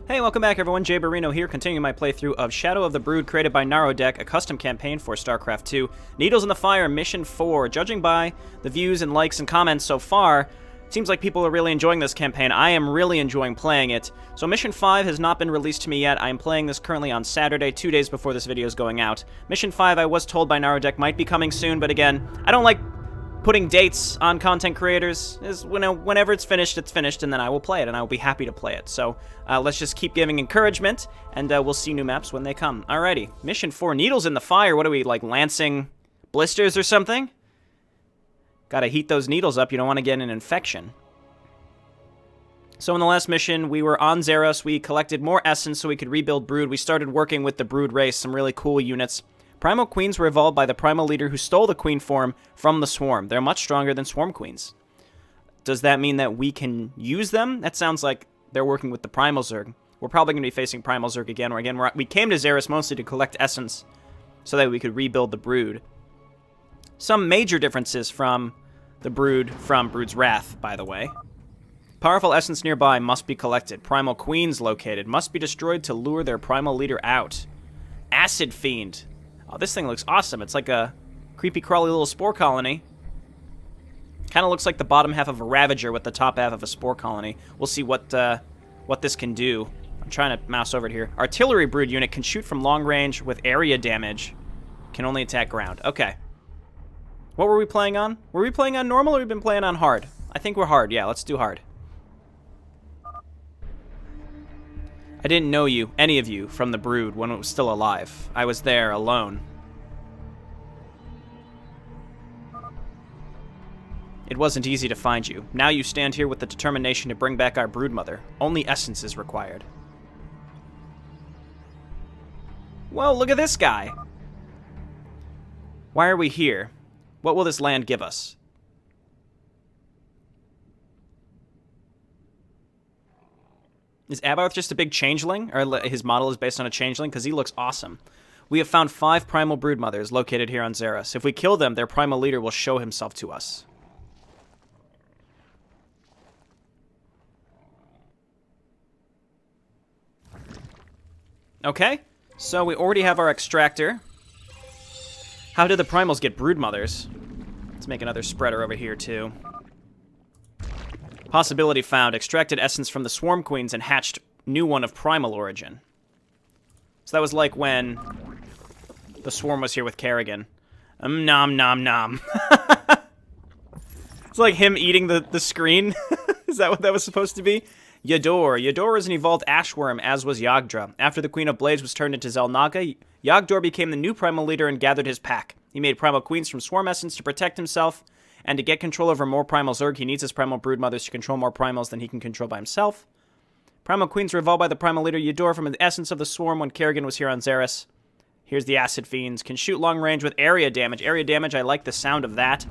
Hey, welcome back everyone, JayborinoPlays here, continuing my playthrough of Shadow of the Brood, created by Narudek, a custom campaign for Starcraft 2. Needles in the Fire, Mission 4. Judging by the views and likes and comments so far, it seems like people are really enjoying this campaign. I am really enjoying playing it. So Mission 5 has not been released to me yet. I am playing this currently on Saturday, 2 days before this video is going out. Mission 5, I was told by Narudek, might be coming soon, but again, I don't like putting dates on content creators. Is whenever it's finished, and then I will play it, and I will be happy to play it. So let's just keep giving encouragement, and we'll see new maps when they come. Alrighty, Mission 4, Needles in the Fire. What are we, like, lancing blisters or something? Gotta heat those needles up. You don't want to get an infection. So in the last mission, we were on Xeros. We collected more essence so we could rebuild Brood. We started working with the Brood race, some really cool units. Primal Queens were evolved by the Primal Leader who stole the Queen form from the Swarm. They're much stronger than Swarm Queens. Does that mean that we can use them? That sounds like they're working with the Primal Zerg. We're probably going to be facing Primal Zerg again. We came to Xeros mostly to collect essence so that we could rebuild the Brood. Some major differences from the Brood from Brood's Wrath, by the way. Powerful essence nearby must be collected. Primal Queens located must be destroyed to lure their Primal Leader out. Acid Fiend. Oh, this thing looks awesome. It's like a creepy, crawly little spore colony. Kind of looks like the bottom half of a Ravager with the top half of a spore colony. We'll see what this can do. I'm trying to mouse over it here. Artillery Brood unit can shoot from long range with area damage. Can only attack ground. Okay. What were we playing on? Were we playing on normal or we've been playing on hard? I think we're hard. Yeah, let's do hard. I didn't know you, any of you, from the Brood when it was still alive. I was there, alone. It wasn't easy to find you. Now you stand here with the determination to bring back our broodmother. Only essence is required. Whoa, look at this guy! Why are we here? What will this land give us? Is Abarth just a big changeling? Or his model is based on a changeling? Because he looks awesome. We have found 5 primal broodmothers located here on Xeros. If we kill them, their primal leader will show himself to us. Okay, so we already have our extractor. How did the primals get broodmothers? Let's make another spreader over here, too. Possibility found. Extracted essence from the Swarm Queens and hatched new one of primal origin. So that was like when the Swarm was here with Kerrigan. Nom nom nom. It's like him eating the screen. Is that what that was supposed to be? Yador. Yador is an evolved ashworm, as was Yagdra. After the Queen of Blades was turned into Zelnaga, Yagdor became the new primal leader and gathered his pack. He made primal queens from swarm essence to protect himself, and to get control over more primal Zerg, he needs his primal broodmothers to control more primals than he can control by himself. Primal queens were evolved by the primal leader Yador from the essence of the swarm when Kerrigan was here on Xeros. Here's the Acid Fiends. Can shoot long range with area damage. Area damage, I like the sound of that.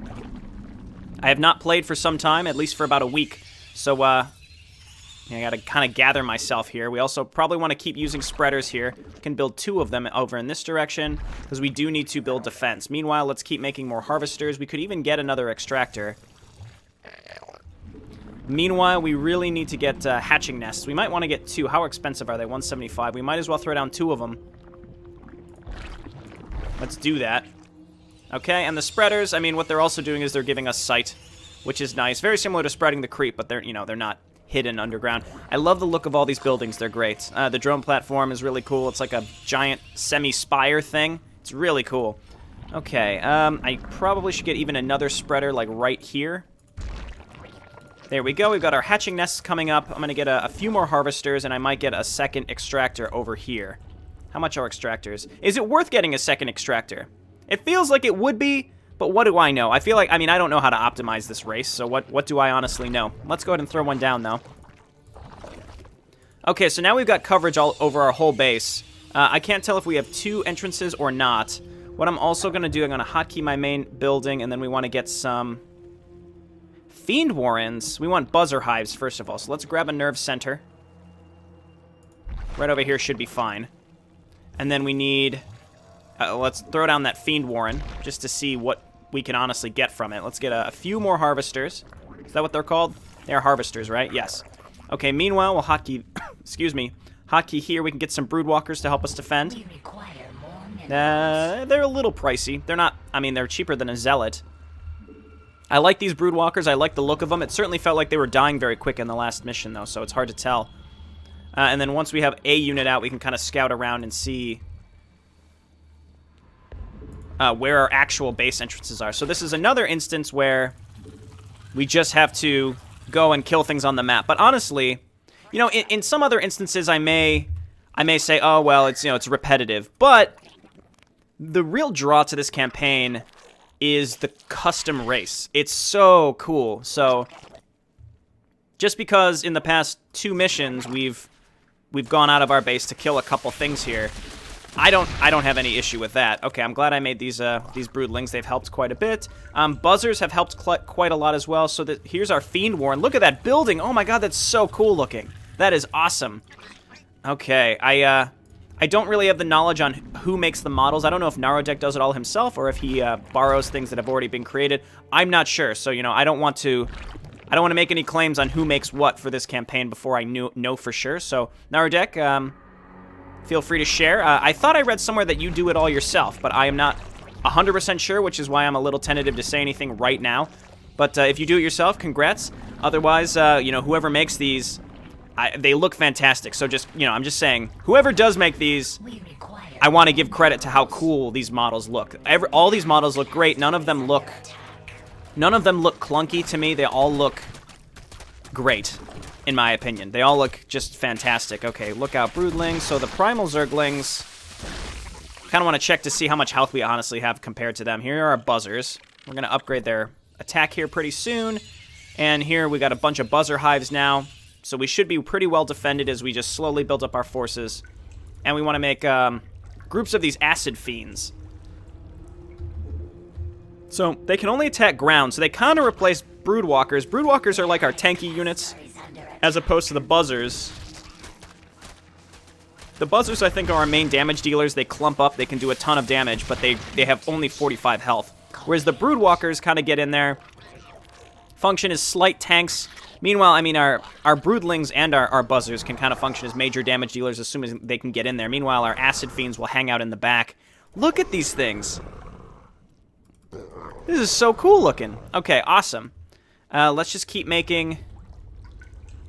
I have not played for some time, at least for about a week. So, I gotta kind of gather myself here. We also probably want to keep using spreaders here. We can build 2 of them over in this direction, because we do need to build defense. Meanwhile, let's keep making more harvesters. We could even get another extractor. Meanwhile, we really need to get hatching nests. We might want to get 2. How expensive are they? 175. We might as well throw down 2 of them. Let's do that. Okay, and the spreaders, I mean, what they're also doing is they're giving us sight, which is nice. Very similar to spreading the creep, but they're not hidden underground. I love the look of all these buildings. They're great. The drone platform is really cool. It's like a giant semi-spire thing. It's really cool. Okay, I probably should get even another spreader, like, right here. There we go. We've got our hatching nests coming up. I'm going to get a few more harvesters, and I might get a second extractor over here. How much are extractors? Is it worth getting a second extractor? It feels like it would be, but what do I know? I feel like, I mean, I don't know how to optimize this race, so what do I honestly know? Let's go ahead and throw one down, though. Okay, so now we've got coverage all over our whole base. I can't tell if we have 2 entrances or not. What I'm also going to do, I'm going to hotkey my main building, and then we want to get some Fiend Warrens. We want Buzzer Hives, first of all, so let's grab a Nerve Center. Right over here should be fine. And then we need... let's throw down that Fiend Warren, just to see what we can honestly get from it. Let's get a few more harvesters. Is that what they're called? They are harvesters, right? Yes. Okay, meanwhile, we'll hotkey... excuse me. Hotkey here, we can get some Broodwalkers to help us defend. They're a little pricey. They're not, I mean, they're cheaper than a Zealot. I like these Broodwalkers. I like the look of them. It certainly felt like they were dying very quick in the last mission, though, so it's hard to tell. And then once we have a unit out, we can kind of scout around and see where our actual base entrances are. So this is another instance where we just have to go and kill things on the map. But honestly, you know, in some other instances, I may say, oh, well, it's, you know, it's repetitive. But the real draw to this campaign is the custom race. It's so cool. So just because in the past 2 missions we've gone out of our base to kill a couple things here, I don't have any issue with that. Okay, I'm glad I made these broodlings. They've helped quite a bit. Buzzers have helped quite a lot as well. So here's our Fiend Warren. Look at that building. Oh my god, that's so cool looking. That is awesome. Okay, I don't really have the knowledge on who makes the models. I don't know if Narudek does it all himself or if he borrows things that have already been created. I'm not sure. So, you know, I don't want to make any claims on who makes what for this campaign before I know for sure. So, Narudek, feel free to share. I thought I read somewhere that you do it all yourself, but I am not 100% sure, which is why I'm a little tentative to say anything right now. But if you do it yourself, congrats. Otherwise, you know, whoever makes these, they look fantastic. So just, you know, I'm just saying, whoever does make these, I want to give credit to how cool these models look. All these models look great. None of them look clunky to me. They all look great, in my opinion. They all look just fantastic. Okay, look out, Broodlings. So the Primal Zerglings, kind of want to check to see how much health we honestly have compared to them. Here are our Buzzers. We're going to upgrade their attack here pretty soon. And here we got a bunch of Buzzer Hives now. So we should be pretty well defended as we just slowly build up our forces. And we want to make groups of these Acid Fiends. So they can only attack ground, so they kind of replace Broodwalkers. Broodwalkers are like our tanky units, as opposed to the Buzzers. The Buzzers, I think, are our main damage dealers. They clump up, they can do a ton of damage, but they have only 45 health. Whereas the Broodwalkers kind of get in there. Function as slight tanks. Meanwhile, I mean, our Broodlings and our Buzzers can kind of function as major damage dealers as soon as they can get in there. Meanwhile, our Acid Fiends will hang out in the back. Look at these things. This is so cool looking. Okay, awesome. Let's just keep making...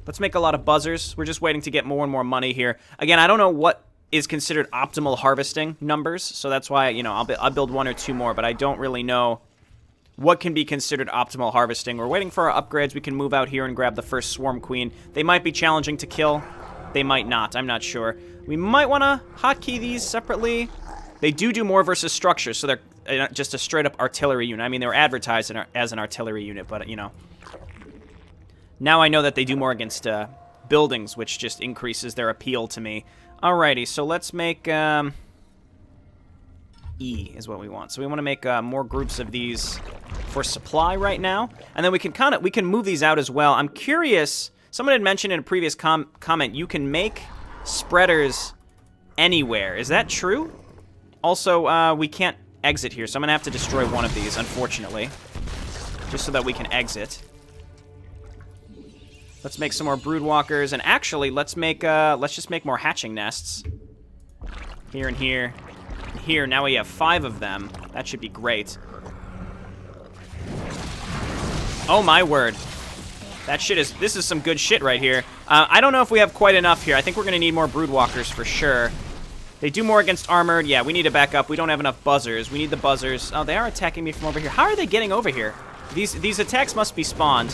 Let's make a lot of Buzzers. We're just waiting to get more and more money here. Again, I don't know what is considered optimal harvesting numbers, so that's why, you know, I'll build 1 or 2 more, but I don't really know what can be considered optimal harvesting. We're waiting for our upgrades. We can move out here and grab the first Swarm Queen. They might be challenging to kill. They might not. I'm not sure. We might want to hotkey these separately. They do more versus structure, so they're just a straight-up artillery unit. I mean, they were advertised as an artillery unit, but, you know. Now I know that they do more against buildings, which just increases their appeal to me. Alrighty, so let's make... E is what we want. So we want to make more groups of these for supply right now, and then we can move these out as well. I'm curious. Someone had mentioned in a previous comment you can make spreaders anywhere. Is that true? Also, we can't exit here, so I'm gonna have to destroy one of these, unfortunately, just so that we can exit. Let's make some more Broodwalkers, and actually, let's just make more hatching nests. Here and here. Here, now we have 5 of them. That should be great. Oh my word. This is some good shit right here. I don't know if we have quite enough here. I think we're gonna need more Broodwalkers for sure. They do more against armored. Yeah, we need to back up. We don't have enough Buzzers. We need the Buzzers. Oh, they are attacking me from over here. How are they getting over here? These attacks must be spawned.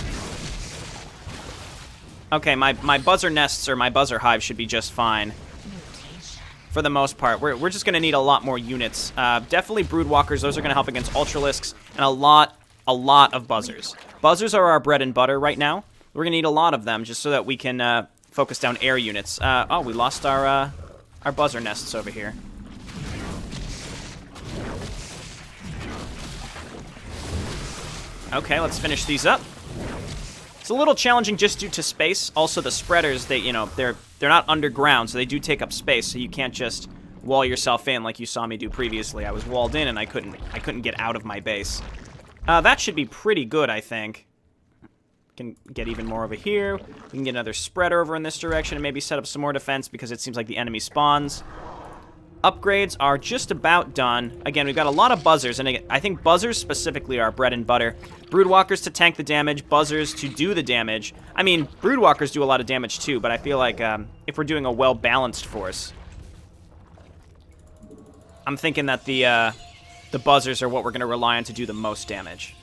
Okay, my Buzzer nests or my Buzzer hive should be just fine. For the most part. We're just going to need a lot more units. Definitely Broodwalkers. Those are going to help against Ultralisks. And a lot of Buzzers. Buzzers are our bread and butter right now. We're going to need a lot of them just so that we can focus down air units. Oh, we lost our Buzzer nests over here. Okay, let's finish these up. It's a little challenging just due to space. Also, the spreaders, they're not underground, so they do take up space. So you can't just wall yourself in like you saw me do previously. I was walled in and I couldn't get out of my base. That should be pretty good, I think. can get even more over here. We can get another spreader over in this direction and maybe set up some more defense because it seems like the enemy spawns. Upgrades are just about done. Again, we've got a lot of buzzers, and again, I think buzzers specifically are bread and butter. Broodwalkers to tank the damage, buzzers to do the damage. I mean, Broodwalkers do a lot of damage too, but I feel like if we're doing a well-balanced force, I'm thinking that the buzzers are what we're going to rely on to do the most damage.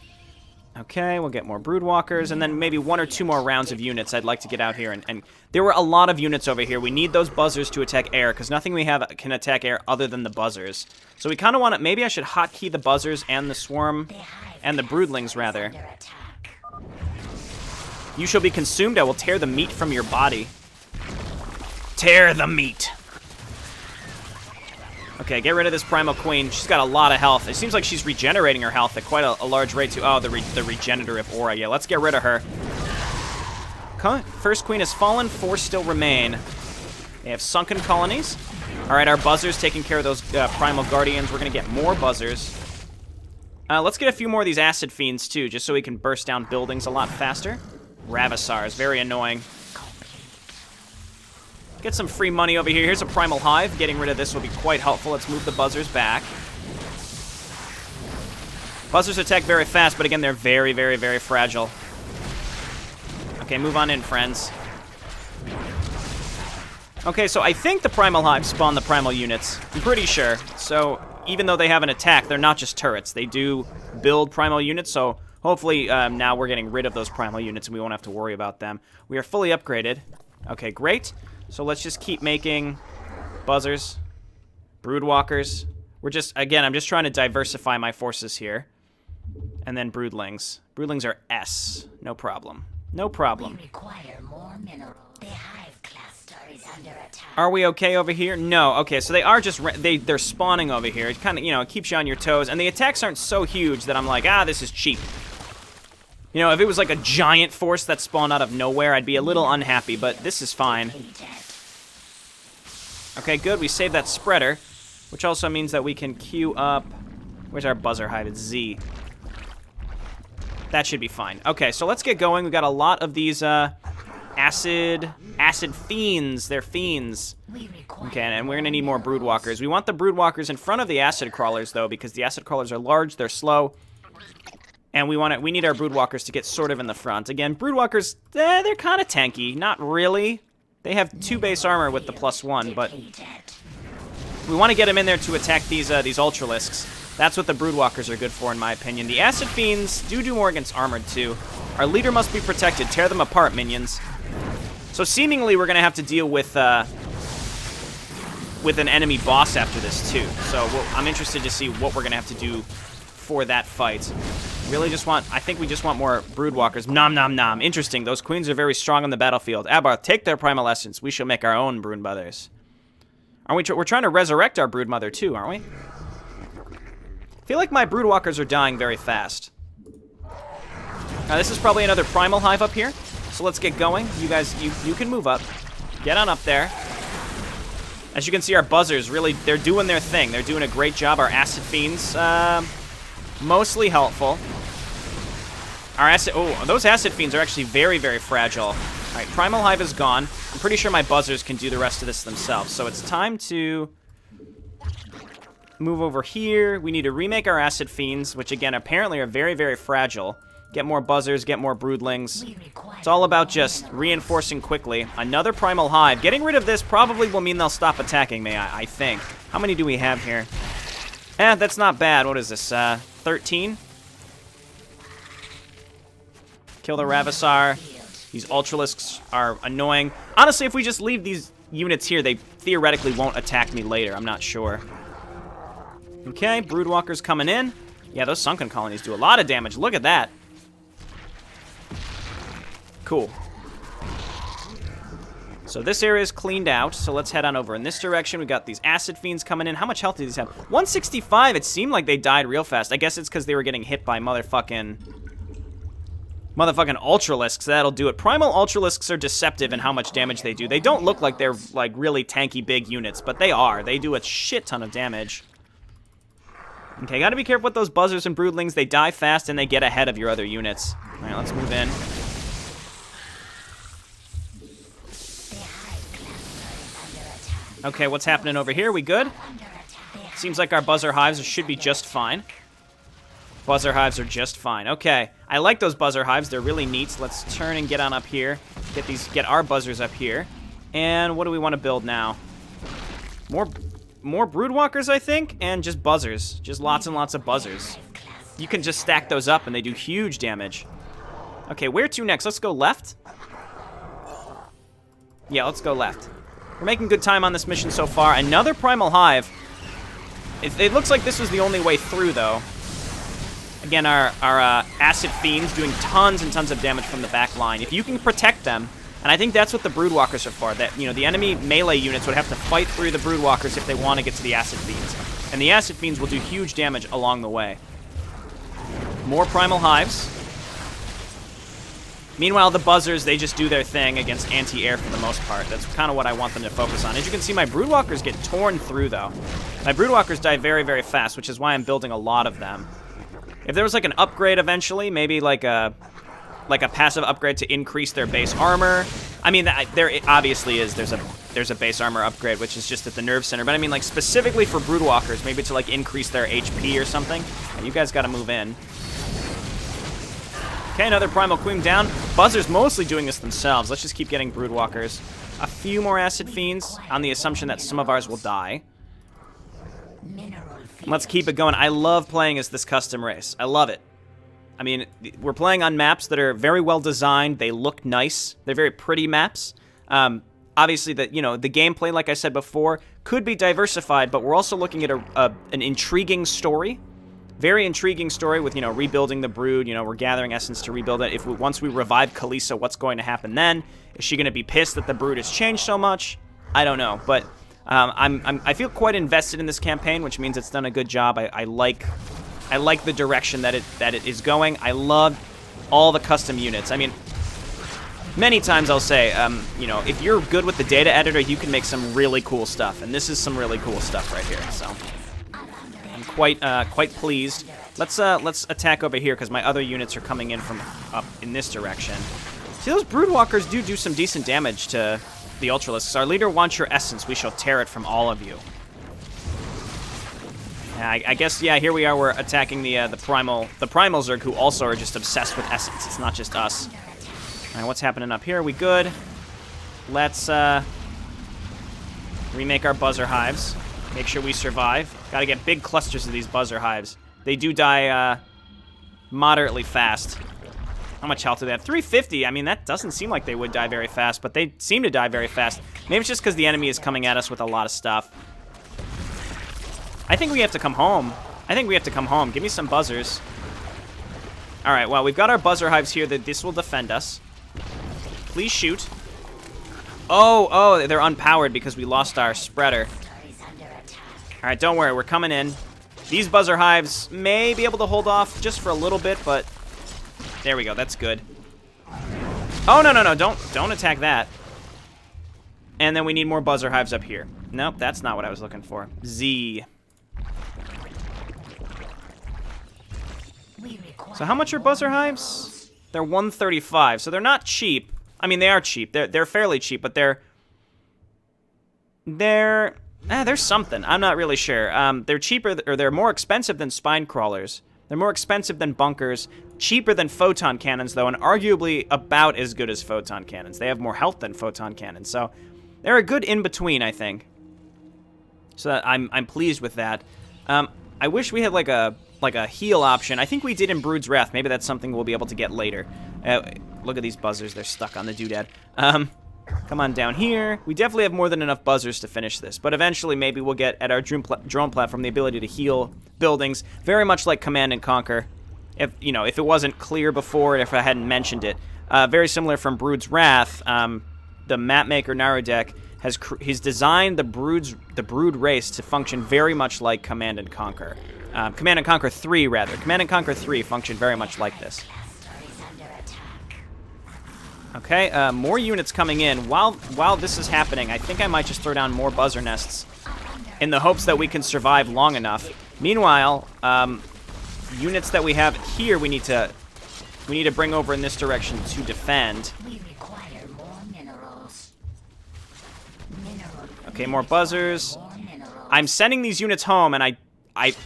Okay, we'll get more Broodwalkers, and then maybe 1 or 2 more rounds of units I'd like to get out here. And there were a lot of units over here. We need those buzzers to attack air, because nothing we have can attack air other than the buzzers. So we kind of want to... Maybe I should hotkey the buzzers and the swarm, and the broodlings, rather. You shall be consumed. I will tear the meat from your body. Tear the meat. Okay, get rid of this Primal Queen. She's got a lot of health. It seems like she's regenerating her health at quite a large rate, too. Oh, the regenerative aura. Yeah, let's get rid of her. Okay, first queen has fallen. 4 still remain. They have sunken colonies. All right, our buzzers taking care of those Primal Guardians. We're going to get more buzzers. Let's get a few more of these Acid Fiends, too, just so we can burst down buildings a lot faster. Ravissars, very annoying. Get some free money over here. Here's a Primal Hive. Getting rid of this will be quite helpful. Let's move the buzzers back. Buzzers attack very fast, but again, they're very, very, very fragile. Okay, move on in, friends. Okay, so I think the Primal Hive spawn the Primal units. I'm pretty sure. So even though they have an attack, they're not just turrets. They do build Primal units, so hopefully now we're getting rid of those Primal units and we won't have to worry about them. We are fully upgraded. Okay, great. So let's just keep making buzzers, broodwalkers. We're just, again, I'm just trying to diversify my forces here. And then broodlings. Broodlings are S. No problem. No problem. We require more minerals. The hive cluster is under attack. Are we okay over here? No. Okay, so they are just, they're spawning over here. It kind of, you know, it keeps you on your toes. And the attacks aren't so huge that I'm like, this is cheap. You know, if it was like a giant force that spawned out of nowhere, I'd be a little unhappy, but this is fine. Okay, good. We saved that spreader, which also means that we can queue up... Where's our buzzer hive? It's Z. That should be fine. Okay, so let's get going. We've got a lot of these acid fiends. They're fiends. Okay, and we're going to need more broodwalkers. We want the broodwalkers in front of the acid crawlers, though, because the acid crawlers are large, they're slow. And we need our broodwalkers to get sort of in the front. Again, broodwalkers, they're kind of tanky. Not really. They have 2 base armor with the +1, but we want to get them in there to attack these ultralisks. That's what the broodwalkers are good for, in my opinion. The acid fiends do more against armored too. Our leader must be protected. Tear them apart, minions. So seemingly we're gonna have to deal with an enemy boss after this too. So I'm interested to see what we're gonna have to do for that fight. Really just want, I think we just want more broodwalkers. Nom nom nom. Interesting. Those queens are very strong on the battlefield. Abarth, take their primal essence. We shall make our own broodmothers. Aren't we? We're trying to resurrect our broodmother too, aren't we? I feel like my broodwalkers are dying very fast. Now this is probably another primal hive up here. So let's get going. You guys, you can move up. Get on up there. As you can see, our buzzers really, they're doing their thing. They're doing a great job. Our acid fiends, mostly helpful. Our those acid fiends are actually very, very fragile. All right, Primal Hive is gone. I'm pretty sure my buzzers can do the rest of this themselves. So it's time to move over here. We need to remake our acid fiends, which again, apparently are very, very fragile. Get more buzzers, get more broodlings. It's all about just reinforcing quickly. Another Primal Hive. Getting rid of this probably will mean they'll stop attacking me, I think. How many do we have here? That's not bad. What is this, 13? Kill the Ravissar. These Ultralisks are annoying. Honestly, if we just leave these units here, they theoretically won't attack me later. I'm not sure. Okay, Broodwalker's coming in. Yeah, those sunken colonies do a lot of damage. Look at that. Cool. So this area is cleaned out, so let's head on over in this direction. We got these acid fiends coming in. How much health do these have? 165. It seemed like they died real fast. I guess it's because they were getting hit by motherfucking Ultralisks. That'll do it. Primal Ultralisks are deceptive in how much damage they do. They don't look like they're like really tanky big units, but they are. They do a shit ton of damage. Okay, gotta be careful with those buzzers and broodlings. They die fast and they get ahead of your other units. All right, let's move in. Okay, what's happening over here? We good? Seems like our buzzer hives should be just fine. Buzzer hives are just fine. Okay, I like those buzzer hives. They're really neat. So let's turn and get on up here. Get our buzzers up here. And what do we want to build now? More broodwalkers, I think, and just buzzers. Just lots and lots of buzzers. You can just stack those up, and they do huge damage. Okay, where to next? Let's go left. Yeah, let's go left. We're making good time on this mission so far. Another Primal Hive. It looks like this was the only way through, though. Again, our Acid Fiends doing tons and tons of damage from the back line. If you can protect them, and I think that's what the Broodwalkers are for, that, you know, the enemy melee units would have to fight through the Broodwalkers if they want to get to the Acid Fiends. And the Acid Fiends will do huge damage along the way. More Primal Hives. Meanwhile, the Buzzers, they just do their thing against anti-air for the most part. That's kind of what I want them to focus on. As you can see, my Broodwalkers get torn through, though. My Broodwalkers die very, very fast, which is why I'm building a lot of them. If there was like an upgrade eventually, maybe like a passive upgrade to increase their base armor. I mean, there obviously is. There's a base armor upgrade, which is just at the nerve center. But I mean, like specifically for Broodwalkers, maybe to like increase their HP or something. You guys got to move in. Okay, another Primal Queen down. Buzzers mostly doing this themselves. Let's just keep getting Broodwalkers. A few more Acid Fiends on the assumption that some of ours will die. Let's keep it going. I love playing as this custom race. I love it. I mean, we're playing on maps that are very well designed. They look nice. They're very pretty maps. Obviously, the gameplay, like I said before, could be diversified, but we're also looking at an intriguing story. Very intriguing story with, rebuilding the Brood. We're gathering essence to rebuild it. Once we revive Kalisa, what's going to happen then? Is she going to be pissed that the Brood has changed so much? I don't know, but I feel quite invested in this campaign, which means it's done a good job. I like the direction that it is going. I love all the custom units. I mean, many times I'll say, if you're good with the data editor, you can make some really cool stuff, and this is some really cool stuff right here. So I'm quite pleased. Let's attack over here because my other units are coming in from up in this direction. See, those Broodwalkers do some decent damage to the Ultralisks. Our leader wants your essence. We shall tear it from all of you. I guess, yeah, here we are. We're attacking the Primal Zerg, who also are just obsessed with essence. It's not just us. All right, what's happening up here? We good? Let's remake our Buzzer Hives. Make sure we survive. Got to get big clusters of these Buzzer Hives. They do die moderately fast. How much health do they have? 350. I mean, that doesn't seem like they would die very fast, but they seem to die very fast. Maybe it's just because the enemy is coming at us with a lot of stuff. I think we have to come home. Give me some buzzers. All right, well, we've got our Buzzer Hives here. This will defend us. Please shoot. Oh, they're unpowered because we lost our spreader. All right, don't worry. We're coming in. These Buzzer Hives may be able to hold off just for a little bit, but there we go. That's good. Oh, no. Don't attack that. And then we need more Buzzer Hives up here. Nope, that's not what I was looking for. Z. So how much are Buzzer Hives? They're 135, so they're not cheap. I mean, they are cheap. They're fairly cheap, but they're something. I'm not really sure. They're cheaper, or they're more expensive than spine crawlers. They're more expensive than bunkers, cheaper than photon cannons, though, and arguably about as good as photon cannons. They have more health than photon cannons, so they're a good in-between, I think. So I'm pleased with that. I wish we had like a heal option. I think we did in Brood's Wrath. Maybe that's something we'll be able to get later. Look at these buzzers. They're stuck on the doodad. Come on down here. We definitely have more than enough buzzers to finish this, but eventually maybe we'll get at our drone platform the ability to heal buildings, very much like Command & Conquer. If it wasn't clear before, if I hadn't mentioned it. Very similar from Brood's Wrath. The map maker Narudek he's designed the Brood race to function very much like Command & Conquer. Command & Conquer 3, rather. Command & Conquer 3 functioned very much like this. Okay, more units coming in. While this is happening, I think I might just throw down more buzzer nests in the hopes that we can survive long enough. Meanwhile, units that we have here, we need to bring over in this direction to defend. Okay, more buzzers. I'm sending these units home, and I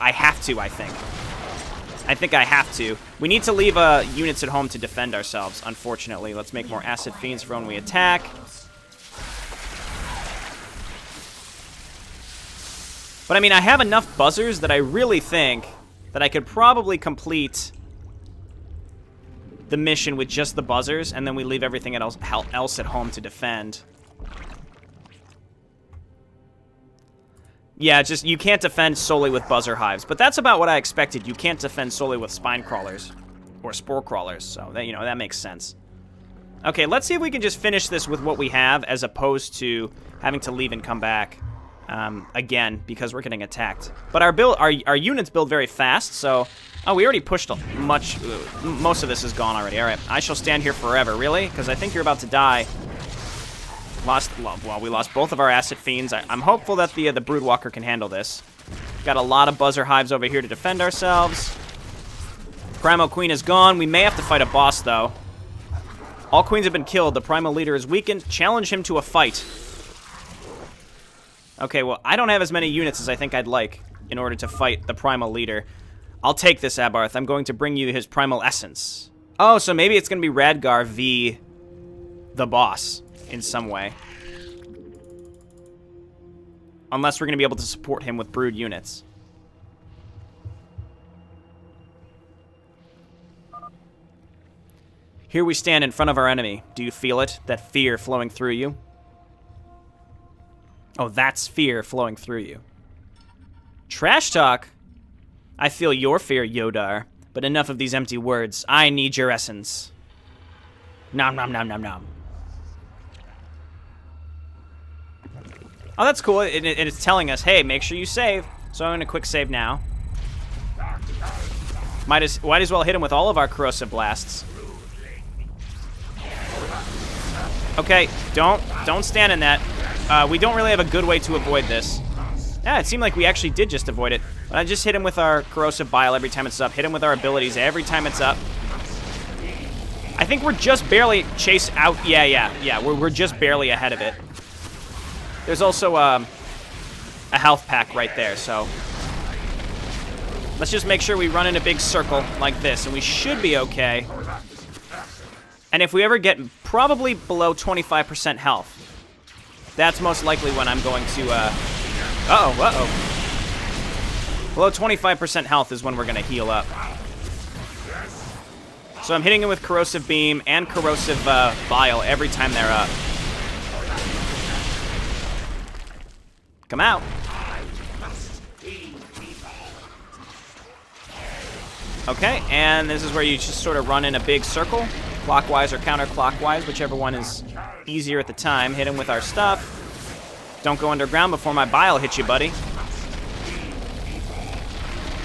have to, I think. I think I have to. We need to leave units at home to defend ourselves, unfortunately. Let's make more acid fiends for when we attack. But I mean, I have enough buzzers that I really think that I could probably complete the mission with just the buzzers, and then we leave everything else at home to defend. Yeah, just, you can't defend solely with buzzer hives, but that's about what I expected. You can't defend solely with spine crawlers or spore crawlers, so that, you know, that makes sense. Okay, let's see if we can just finish this with what we have, as opposed to having to leave and come back again, because we're getting attacked. But our units build very fast, so... Oh, we already pushed much... most of this is gone already. Alright, I shall stand here forever. Really? Because I think you're about to die. Well, we lost both of our acid fiends. I'm hopeful that the Broodwalker can handle this. Got a lot of buzzer hives over here to defend ourselves. Primal Queen is gone. We may have to fight a boss, though. All queens have been killed. The Primal Leader is weakened. Challenge him to a fight. Okay, well, I don't have as many units as I think I'd like in order to fight the Primal Leader. I'll take this, Abarth. I'm going to bring you his Primal Essence. Oh, so maybe it's going to be Radgar v. the boss in some way. Unless we're going to be able to support him with brood units. Here we stand in front of our enemy. Do you feel it? That fear flowing through you? Oh, that's fear flowing through you. Trash talk? I feel your fear, Yodar. But enough of these empty words. I need your essence. Nom nom nom nom nom. Oh, that's cool. It's telling us, hey, make sure you save. So I'm going to quick save now. Might as well hit him with all of our corrosive blasts. Okay, don't stand in that. We don't really have a good way to avoid this. Yeah, it seemed like we actually did just avoid it. But I just hit him with our corrosive bile every time it's up. Hit him with our abilities every time it's up. I think we're just barely chase out. Yeah. We're just barely ahead of it. There's also a health pack right there, so let's just make sure we run in a big circle like this, and we should be okay. And if we ever get probably below 25% health, that's most likely when I'm going to, Below 25% health is when we're going to heal up. So I'm hitting him with Corrosive Beam and Corrosive Bile every time they're up. Come out. Okay, and this is where you just sort of run in a big circle, clockwise or counterclockwise, whichever one is easier at the time. Hit him with our stuff. Don't go underground before my bile hits you, buddy.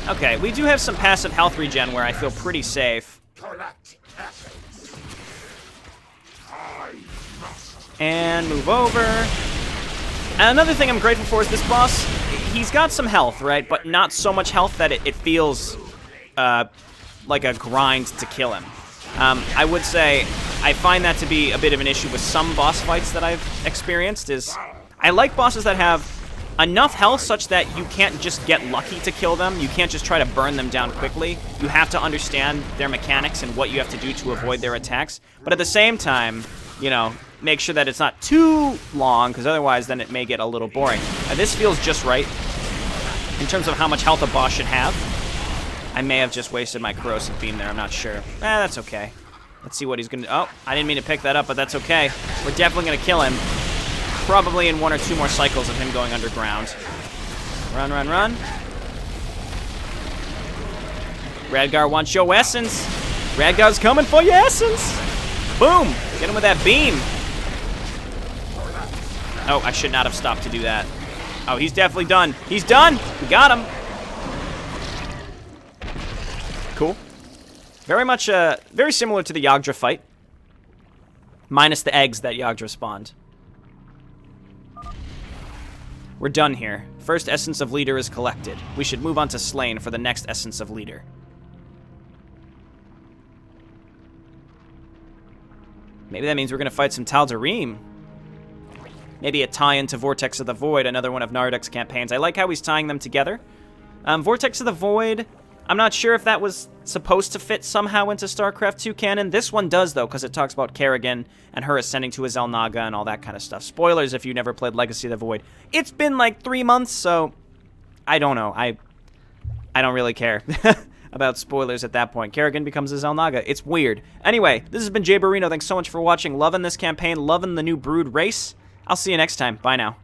Okay, we do have some passive health regen where I feel pretty safe. And move over. And another thing I'm grateful for is this boss, he's got some health, right? But not so much health that it feels like a grind to kill him. I would say I find that to be a bit of an issue with some boss fights that I've experienced. Is I like bosses that have enough health such that you can't just get lucky to kill them. You can't just try to burn them down quickly. You have to understand their mechanics and what you have to do to avoid their attacks. But at the same time, you know, make sure that it's not too long, because otherwise then it may get a little boring. This feels just right in terms of how much health a boss should have. I may have just wasted my Corrosive Beam there, I'm not sure. That's okay. Let's see what he's gonna... Oh, I didn't mean to pick that up, but that's okay. We're definitely gonna kill him. Probably in 1 or 2 more cycles of him going underground. Run, run, run. Radgar wants your essence. Radgar's coming for your essence. Boom! Get him with that beam. Oh, I should not have stopped to do that. Oh, he's definitely done. He's done! We got him! Cool. Very much, very similar to the Yagdra fight. Minus the eggs that Yagdra spawned. We're done here. First Essence of Leader is collected. We should move on to Slain for the next Essence of Leader. Maybe that means we're going to fight some Tal'Darim. maybe a tie-in to Vortex of the Void, another one of Narudek's campaigns. I like how he's tying them together. Vortex of the Void, I'm not sure if that was supposed to fit somehow into StarCraft 2 canon. This one does, though, because it talks about Kerrigan and her ascending to a Xel'Naga and all that kind of stuff. Spoilers if you never played Legacy of the Void. It's been like 3 months, so I don't know. I don't really care about spoilers at that point. Kerrigan becomes a Xel'Naga. It's weird. Anyway, this has been Jayborino. Thanks so much for watching. Loving this campaign. Loving the new Brood race. I'll see you next time. Bye now.